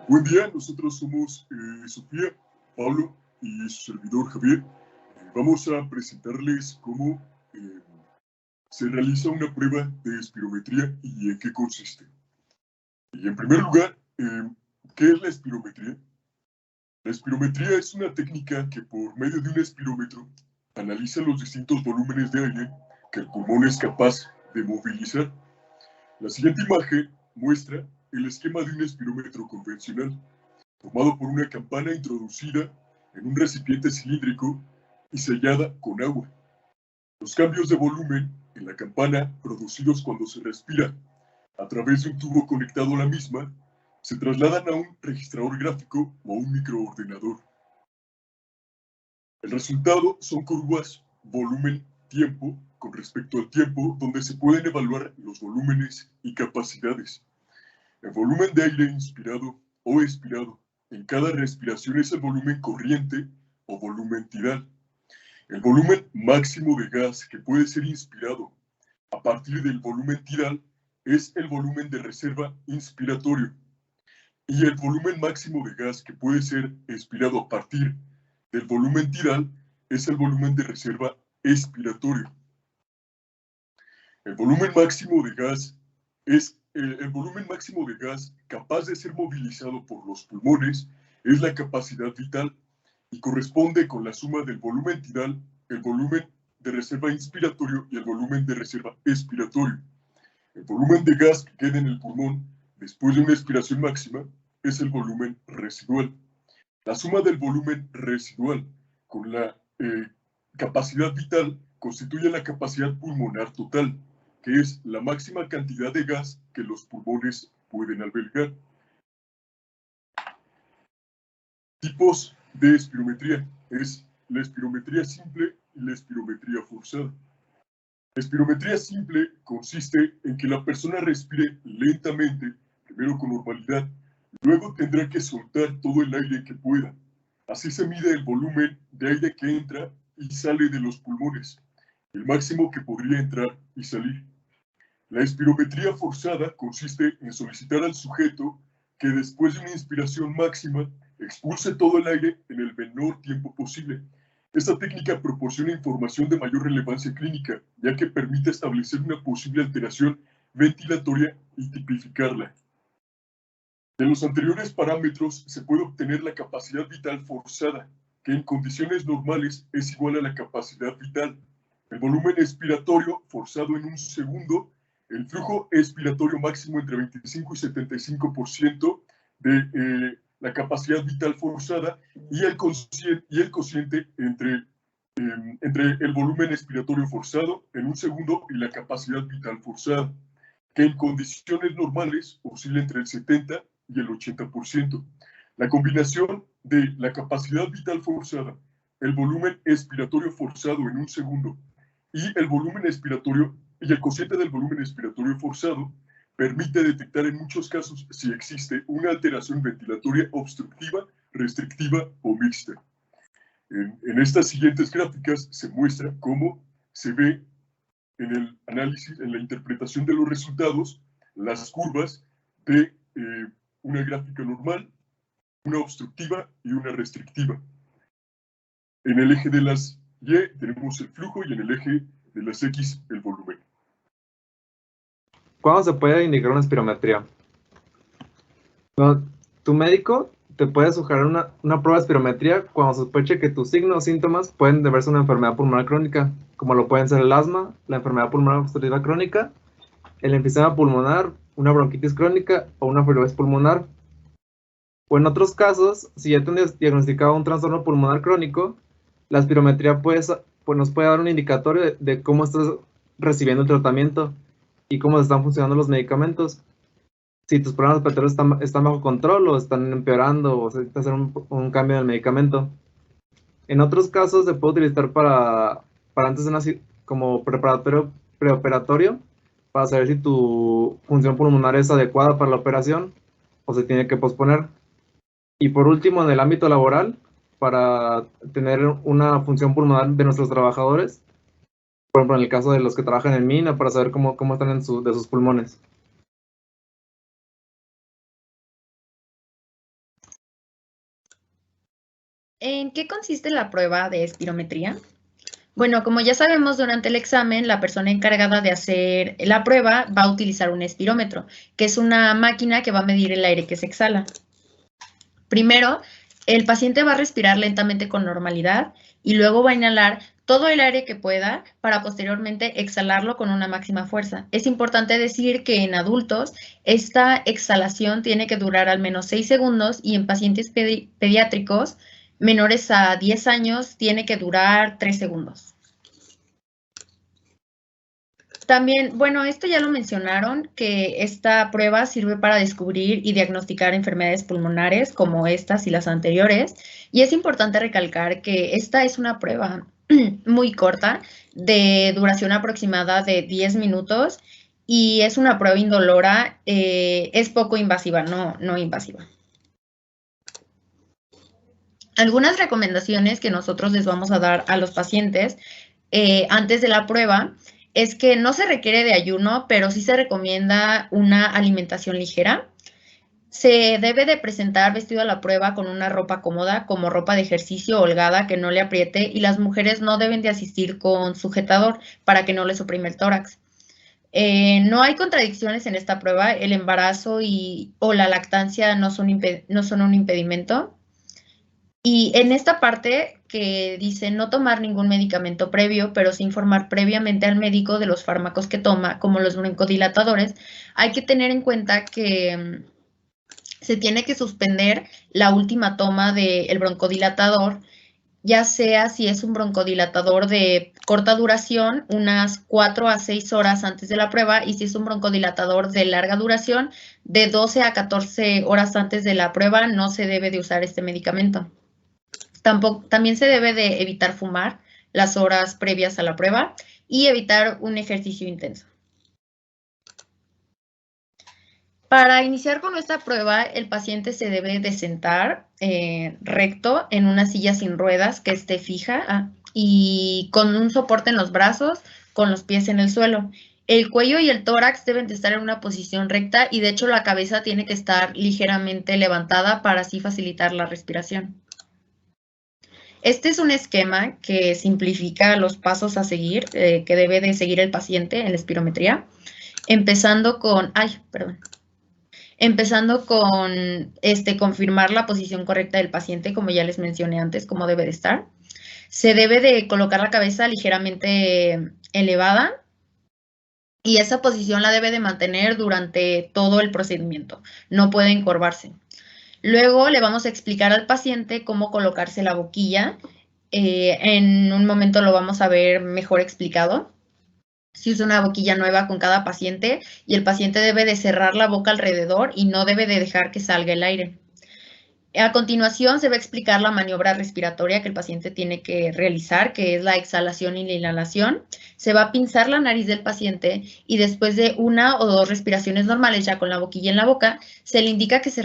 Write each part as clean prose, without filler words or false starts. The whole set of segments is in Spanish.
Buen día, nosotros somos Sofía, Pablo y su servidor Javier. Vamos a presentarles cómo se realiza una prueba de espirometría y en qué consiste. Y en primer lugar, ¿qué es la espirometría? La espirometría es una técnica que por medio de un espirómetro analiza los distintos volúmenes de aire que el pulmón es capaz de movilizar. La siguiente imagen muestra el esquema de un espirómetro convencional, formado por una campana introducida en un recipiente cilíndrico y sellada con agua. Los cambios de volumen en la campana, producidos cuando se respira a través de un tubo conectado a la misma, se trasladan a un registrador gráfico o a un microordenador. El resultado son curvas volumen-tiempo con respecto al tiempo, donde se pueden evaluar los volúmenes y capacidades. El volumen de aire inspirado o expirado en cada respiración es el volumen corriente o volumen tidal. El volumen máximo de gas que puede ser inspirado a partir del volumen tidal es el volumen de reserva inspiratorio. Y el volumen máximo de gas que puede ser expirado a partir del volumen tidal es el volumen de reserva expiratorio. El volumen máximo de gas es el volumen máximo de gas capaz de ser movilizado por los pulmones es la capacidad vital y corresponde con la suma del volumen tidal, el volumen de reserva inspiratorio y el volumen de reserva expiratorio. El volumen de gas que queda en el pulmón después de una expiración máxima es el volumen residual. La suma del volumen residual con la capacidad vital constituye la capacidad pulmonar total, que es la máxima cantidad de gas que los pulmones pueden albergar. Tipos de espirometría es la espirometría simple y la espirometría forzada. La espirometría simple consiste en que la persona respire lentamente, primero con normalidad, luego tendrá que soltar todo el aire que pueda. Así se mide el volumen de aire que entra y sale de los pulmones, el máximo que podría entrar y salir. La espirometría forzada consiste en solicitar al sujeto que después de una inspiración máxima expulse todo el aire en el menor tiempo posible. Esta técnica proporciona información de mayor relevancia clínica, ya que permite establecer una posible alteración ventilatoria y tipificarla. De los anteriores parámetros se puede obtener la capacidad vital forzada, que en condiciones normales es igual a la capacidad vital. El volumen expiratorio forzado en un segundo, el flujo expiratorio máximo entre 25 y 75% de la capacidad vital forzada y el cociente entre el volumen expiratorio forzado en un segundo y la capacidad vital forzada, que en condiciones normales oscila entre el 70 y el 80%. La combinación de la capacidad vital forzada, el volumen expiratorio forzado en un segundo y el volumen expiratorio y el cociente del volumen expiratorio forzado permite detectar en muchos casos si existe una alteración ventilatoria obstructiva, restrictiva o mixta. En estas siguientes gráficas se muestra cómo se ve en el análisis, en la interpretación de los resultados, las curvas de una gráfica normal, una obstructiva y una restrictiva. En el eje de las Y tenemos el flujo y en el eje de las X el volumen. ¿Cuándo se puede indicar una espirometría? Bueno, tu médico te puede sugerir una prueba de espirometría cuando sospeche que tus signos o síntomas pueden deberse a una enfermedad pulmonar crónica, como lo pueden ser el asma, la enfermedad pulmonar obstructiva crónica, el enfisema pulmonar, una bronquitis crónica o una fibrosis pulmonar. O en otros casos, si ya tienes diagnosticado un trastorno pulmonar crónico, la espirometría pues nos puede dar un indicatorio de cómo estás recibiendo el tratamiento y cómo están funcionando los medicamentos. Si tus problemas respiratorios están bajo control o están empeorando o se necesita hacer un cambio del medicamento. En otros casos se puede utilizar para antes de como preoperatorio, para saber si tu función pulmonar es adecuada para la operación o se tiene que posponer. Y por último, en el ámbito laboral, para tener una función pulmonar de nuestros trabajadores, por ejemplo, en el caso de los que trabajan en mina, para saber cómo están de sus pulmones. ¿En qué consiste la prueba de espirometría? Bueno, como ya sabemos, durante el examen, la persona encargada de hacer la prueba va a utilizar un espirómetro, que es una máquina que va a medir el aire que se exhala. Primero, el paciente va a respirar lentamente con normalidad y luego va a inhalar todo el aire que pueda para posteriormente exhalarlo con una máxima fuerza. Es importante decir que en adultos esta exhalación tiene que durar al menos 6 segundos y en pacientes pediátricos menores a 10 años tiene que durar 3 segundos. También, bueno, esto ya lo mencionaron, que esta prueba sirve para descubrir y diagnosticar enfermedades pulmonares como estas y las anteriores. Y es importante recalcar que esta es una prueba muy corta, de duración aproximada de 10 minutos, y es una prueba indolora, es poco invasiva, no invasiva. Algunas recomendaciones que nosotros les vamos a dar a los pacientes antes de la prueba es que no se requiere de ayuno, pero sí se recomienda una alimentación ligera. Se debe de presentar vestido a la prueba con una ropa cómoda, como ropa de ejercicio holgada que no le apriete, y las mujeres no deben de asistir con sujetador para que no les oprime el tórax. No hay contradicciones en esta prueba, el embarazo o la lactancia no son un impedimento. Y en esta parte que dice no tomar ningún medicamento previo, pero sí informar previamente al médico de los fármacos que toma, como los broncodilatadores, hay que tener en cuenta que se tiene que suspender la última toma del broncodilatador, ya sea si es un broncodilatador de corta duración, unas 4 a 6 horas antes de la prueba, y si es un broncodilatador de larga duración, de 12 a 14 horas antes de la prueba, no se debe de usar este medicamento. También se debe de evitar fumar las horas previas a la prueba y evitar un ejercicio intenso. Para iniciar con esta prueba, el paciente se debe de sentar recto en una silla sin ruedas que esté fija y con un soporte en los brazos, con los pies en el suelo. El cuello y el tórax deben de estar en una posición recta y de hecho la cabeza tiene que estar ligeramente levantada para así facilitar la respiración. Este es un esquema que simplifica los pasos a seguir que debe de seguir el paciente en la espirometría, empezando con confirmar la posición correcta del paciente, como ya les mencioné antes, cómo debe de estar. Se debe de colocar la cabeza ligeramente elevada y esa posición la debe de mantener durante todo el procedimiento, no puede encorvarse. Luego le vamos a explicar al paciente cómo colocarse la boquilla. En un momento lo vamos a ver mejor explicado. Se usa una boquilla nueva con cada paciente y el paciente debe de cerrar la boca alrededor y no debe de dejar que salga el aire. A continuación se va a explicar la maniobra respiratoria que el paciente tiene que realizar, que es la exhalación y la inhalación. Se va a pinzar la nariz del paciente y después de 1 o 2 respiraciones normales, ya con la boquilla en la boca, se le indica que se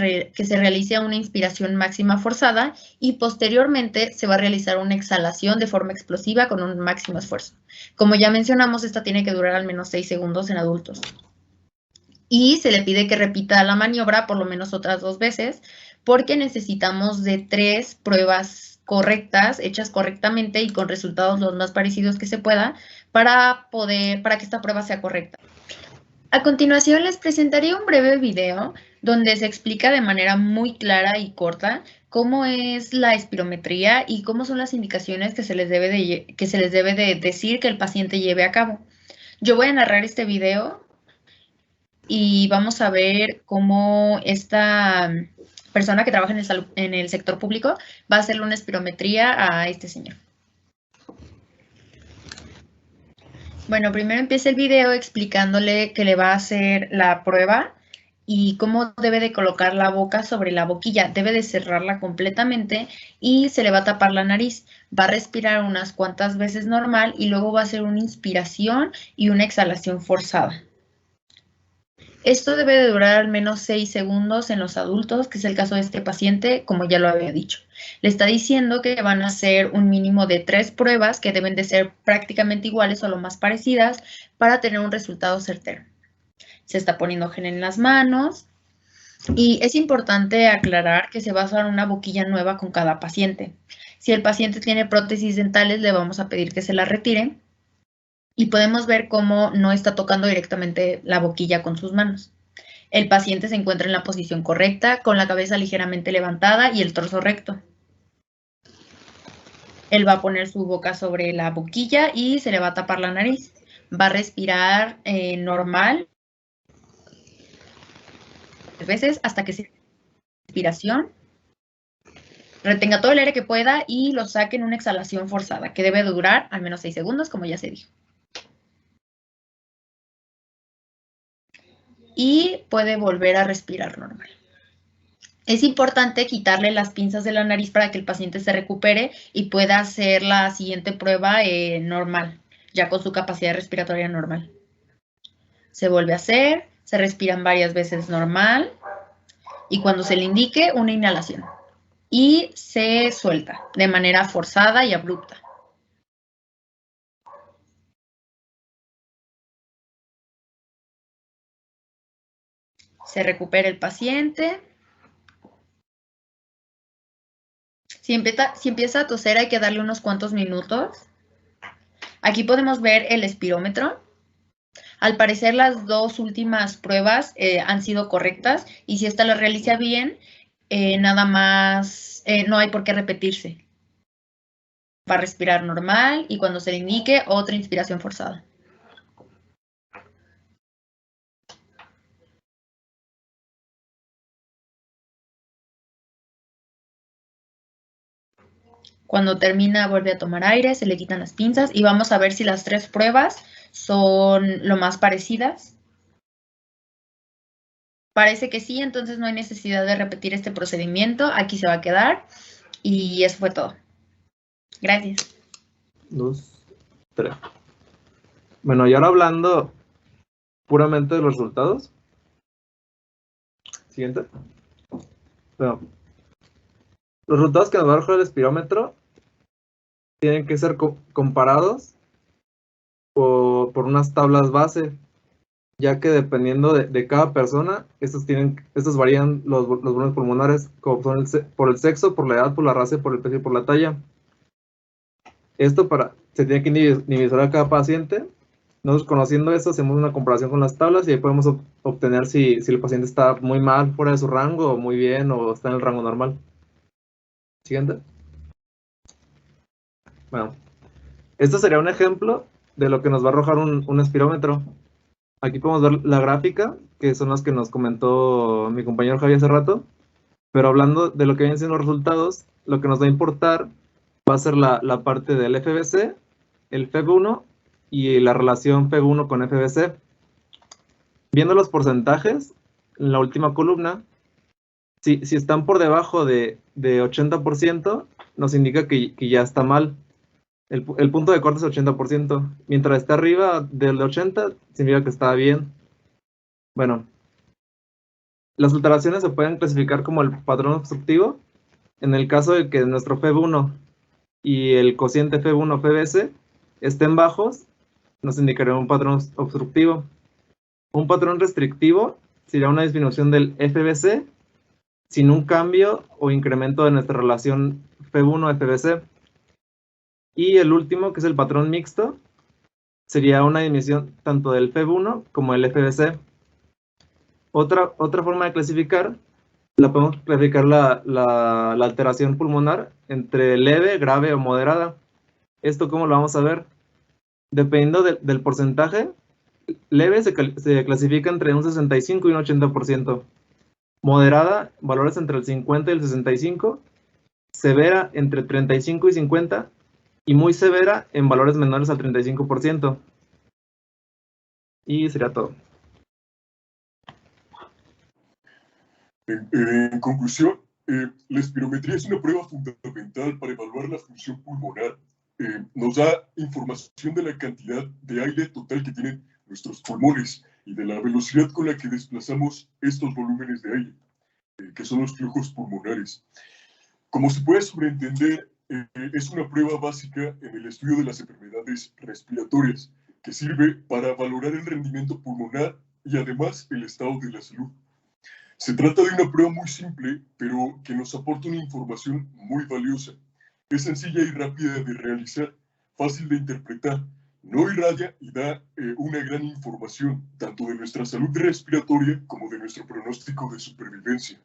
realice una inspiración máxima forzada y posteriormente se va a realizar una exhalación de forma explosiva con un máximo esfuerzo. Como ya mencionamos, esta tiene que durar al menos 6 segundos en adultos. Y se le pide que repita la maniobra por lo menos otras 2 veces, porque necesitamos de 3 pruebas correctas, hechas correctamente y con resultados los más parecidos que se pueda, para que esta prueba sea correcta. A continuación les presentaré un breve video donde se explica de manera muy clara y corta cómo es la espirometría y cómo son las indicaciones que se les debe de decir que el paciente lleve a cabo. Yo voy a narrar este video y vamos a ver cómo esta persona que trabaja en el sector público va a hacerle una espirometría a este señor. Bueno, primero empieza el video explicándole que le va a hacer la prueba y cómo debe de colocar la boca sobre la boquilla. Debe de cerrarla completamente y se le va a tapar la nariz. Va a respirar unas cuantas veces normal y luego va a hacer una inspiración y una exhalación forzada. Esto debe de durar al menos 6 segundos en los adultos, que es el caso de este paciente, como ya lo había dicho. Le está diciendo que van a hacer un mínimo de 3 pruebas que deben de ser prácticamente iguales o lo más parecidas para tener un resultado certero. Se está poniendo gel en las manos y es importante aclarar que se va a usar una boquilla nueva con cada paciente. Si el paciente tiene prótesis dentales, le vamos a pedir que se la retire. Y podemos ver cómo no está tocando directamente la boquilla con sus manos. El paciente se encuentra en la posición correcta, con la cabeza ligeramente levantada y el torso recto. Él va a poner su boca sobre la boquilla y se le va a tapar la nariz. Va a respirar normal veces hasta que se respiración. Retenga todo el aire que pueda y lo saque en una exhalación forzada, que debe durar al menos 6 segundos, como ya se dijo. Y puede volver a respirar normal. Es importante quitarle las pinzas de la nariz para que el paciente se recupere y pueda hacer la siguiente prueba normal, ya con su capacidad respiratoria normal. Se vuelve a hacer, se respiran varias veces normal y cuando se le indique una inhalación. Y se suelta de manera forzada y abrupta. Se recupera el paciente. Si empieza a toser, hay que darle unos cuantos minutos. Aquí podemos ver el espirómetro. Al parecer, las dos últimas pruebas han sido correctas y si esta la realiza bien, nada más, no hay por qué repetirse. Va a respirar normal y cuando se le indique, otra inspiración forzada. Cuando termina, vuelve a tomar aire, se le quitan las pinzas y vamos a ver si las 3 pruebas son lo más parecidas. Parece que sí, entonces no hay necesidad de repetir este procedimiento. Aquí se va a quedar y eso fue todo. Gracias. 2, 3. Bueno, y ahora hablando puramente de los resultados. Siguiente. Bueno, los resultados que nos va a arrojar el espirómetro tienen que ser comparados por unas tablas base, ya que dependiendo de cada persona, estos varían los volúmenes pulmonares, como son por el sexo, por la edad, por la raza, por el peso y por la talla. Esto se tiene que individualizar a cada paciente. Nosotros conociendo eso, hacemos una comparación con las tablas y ahí podemos obtener si el paciente está muy mal, fuera de su rango, o muy bien, o está en el rango normal. Siguiente. Bueno, esto sería un ejemplo de lo que nos va a arrojar un espirómetro. Aquí podemos ver la gráfica, que son las que nos comentó mi compañero Javier hace rato. Pero hablando de lo que vienen siendo los resultados, lo que nos va a importar va a ser la parte del FBC, el FEV1 y la relación FEV1 con FBC. Viendo los porcentajes, en la última columna, si están por debajo de 80%, nos indica que ya está mal. El punto de corte es 80%. Mientras está arriba del 80, significa que está bien. Bueno, las alteraciones se pueden clasificar como el patrón obstructivo. En el caso de que nuestro FEV1 y el cociente FEV1-FBC estén bajos, nos indicaría un patrón obstructivo. Un patrón restrictivo sería una disminución del FBC sin un cambio o incremento de nuestra relación FEV1-FBC. Y el último, que es el patrón mixto, sería una disminución tanto del FEV1 como del FBC. Otra forma de clasificar, la podemos clasificar la alteración pulmonar entre leve, grave o moderada. ¿Esto cómo lo vamos a ver? Dependiendo del porcentaje, leve se clasifica entre un 65 y un 80%. Moderada, valores entre el 50 y el 65. Severa, entre 35 y 50. Y muy severa en valores menores al 35%. Y sería todo. En conclusión, la espirometría es una prueba fundamental para evaluar la función pulmonar. Nos da información de la cantidad de aire total que tienen nuestros pulmones y de la velocidad con la que desplazamos estos volúmenes de aire, que son los flujos pulmonares. Como se puede sobreentender, es una prueba básica en el estudio de las enfermedades respiratorias, que sirve para valorar el rendimiento pulmonar y además el estado de la salud. Se trata de una prueba muy simple, pero que nos aporta una información muy valiosa, Es sencilla y rápida de realizar, fácil de interpretar, no irradia y da una gran información, tanto de nuestra salud respiratoria como de nuestro pronóstico de supervivencia.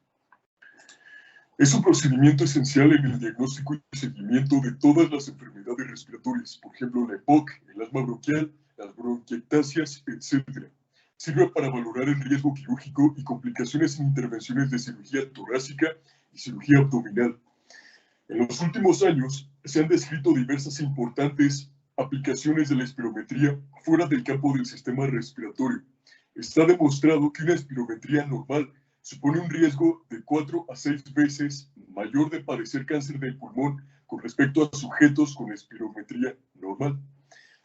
Es un procedimiento esencial en el diagnóstico y seguimiento de todas las enfermedades respiratorias, por ejemplo, la EPOC, el asma bronquial, las bronquiectasias, etc. Sirve para valorar el riesgo quirúrgico y complicaciones en intervenciones de cirugía torácica y cirugía abdominal. En los últimos años se han descrito diversas importantes aplicaciones de la espirometría fuera del campo del sistema respiratorio. Está demostrado que una espirometría normal supone un riesgo de 4 a 6 veces mayor de padecer cáncer del pulmón con respecto a sujetos con espirometría normal.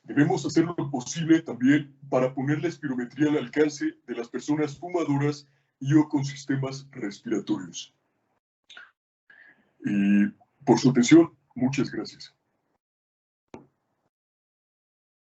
Debemos hacer lo posible también para poner la espirometría al alcance de las personas fumadoras y o con sistemas respiratorios. Y por su atención, muchas gracias.